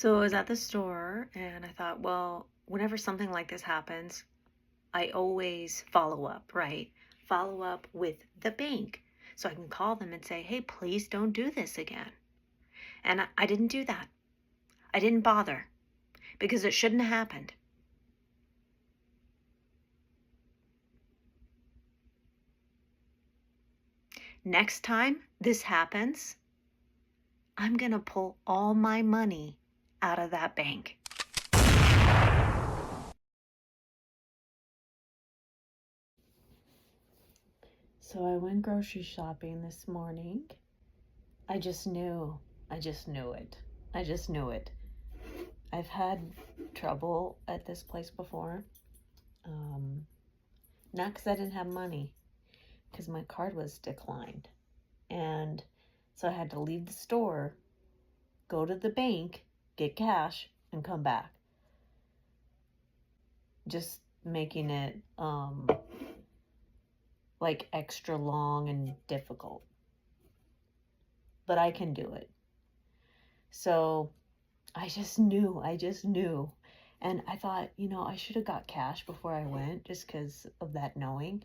So I was at the store and I thought, well, whenever something like this happens, I always follow up, right? Follow up with the bank so I can call them and say, hey, please don't do this again. And I didn't do that. I didn't bother because it shouldn't have happened. Next time this happens, I'm going to pull all my money out of that bank. So I went grocery shopping this morning. I just knew. I just knew it. I just knew it. I've had trouble at this place before. Not because I didn't have money, because my card was declined. And so I had to leave the store, go to the bank, get cash, and come back. Just making it like extra long and difficult. But I can do it. So I just knew. And I thought, I should have got cash before I went just because of that knowing.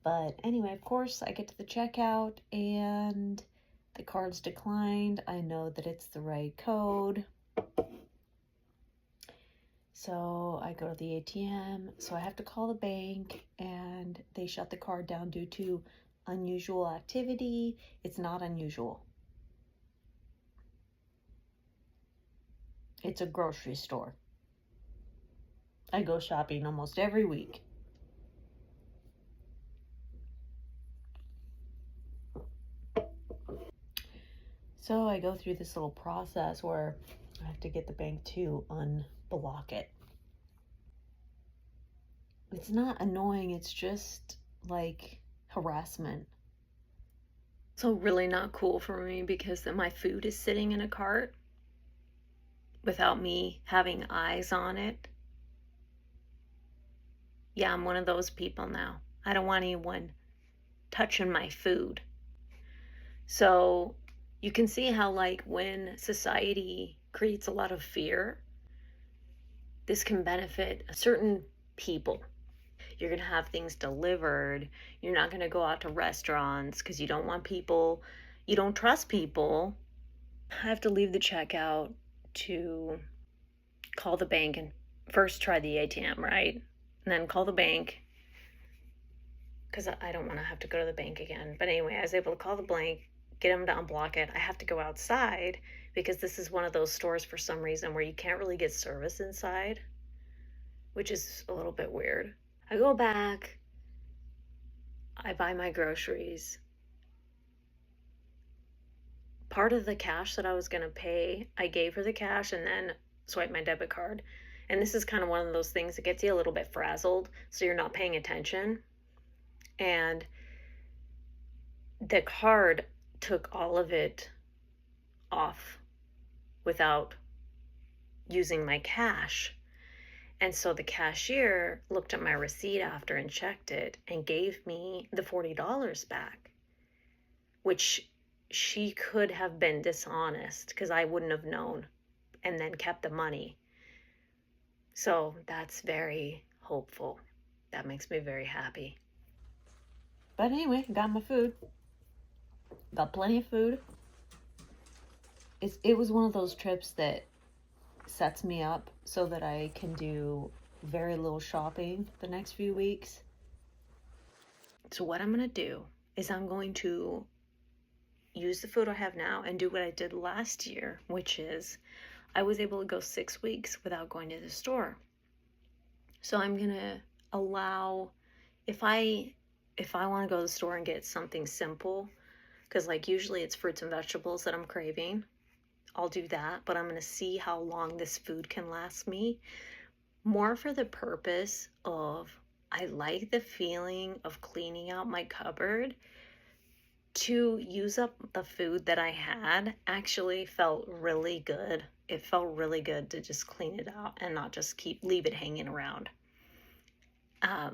But anyway, of course, I get to the checkout and the card's declined. I know that it's the right code. So I go to the ATM. So I have to call the bank and they shut the card down due to unusual activity. It's not unusual. It's a grocery store. I go shopping almost every week. So I go through this little process where I have to get the bank to unblock it. It's not annoying, it's just like harassment. So really not cool for me because then my food is sitting in a cart without me having eyes on it. Yeah, I'm one of those people now. I don't want anyone touching my food. So you can see how, like, when society creates a lot of fear, this can benefit certain people. You're going to have things delivered. You're not going to go out to restaurants because you don't want people, you don't trust people. I have to leave the checkout to call the bank and first try the ATM, right? And then call the bank because I don't want to have to go to the bank again. But anyway, I was able to call the bank, get them to unblock it. I have to go outside because this is one of those stores for some reason where you can't really get service inside, which is a little bit weird. I go back, I buy my groceries. Part of the cash that I was going to pay, I gave her the cash and then swiped my debit card. And this is kind of one of those things that gets you a little bit frazzled, so you're not paying attention. And the card took all of it off without using my cash. And so the cashier looked at my receipt after and checked it and gave me the $40 back, which she could have been dishonest because I wouldn't have known and then kept the money. So that's very hopeful. That makes me very happy. But anyway, got my food. Got plenty of food. It was one of those trips that sets me up so that I can do very little shopping the next few weeks. So what I'm going to do is I'm going to use the food I have now and do what I did last year, which is I was able to go 6 weeks without going to the store. So I'm going to allow, if I want to go to the store and get something simple, because like usually it's fruits and vegetables that I'm craving, I'll do that, but I'm going to see how long this food can last me, more for the purpose of I like the feeling of cleaning out my cupboard. To use up the food that I had actually felt really good. It felt really good to just clean it out and not just leave it hanging around. And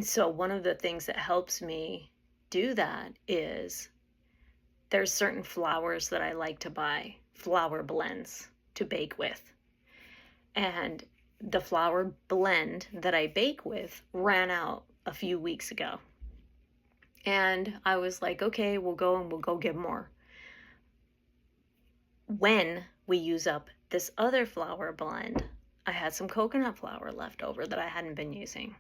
so one of the things that helps me do that is there's certain flowers that I like to buy flour blends to bake with. And the flour blend that I bake with ran out a few weeks ago. And I was like, okay, we'll go get more. When we use up this other flour blend, I had some coconut flour left over that I hadn't been using.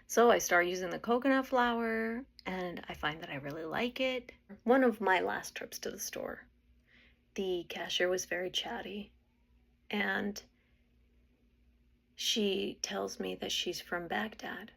So I start using the coconut flour, and I find that I really like it. One of my last trips to the store, the cashier was very chatty, and she tells me that she's from Baghdad.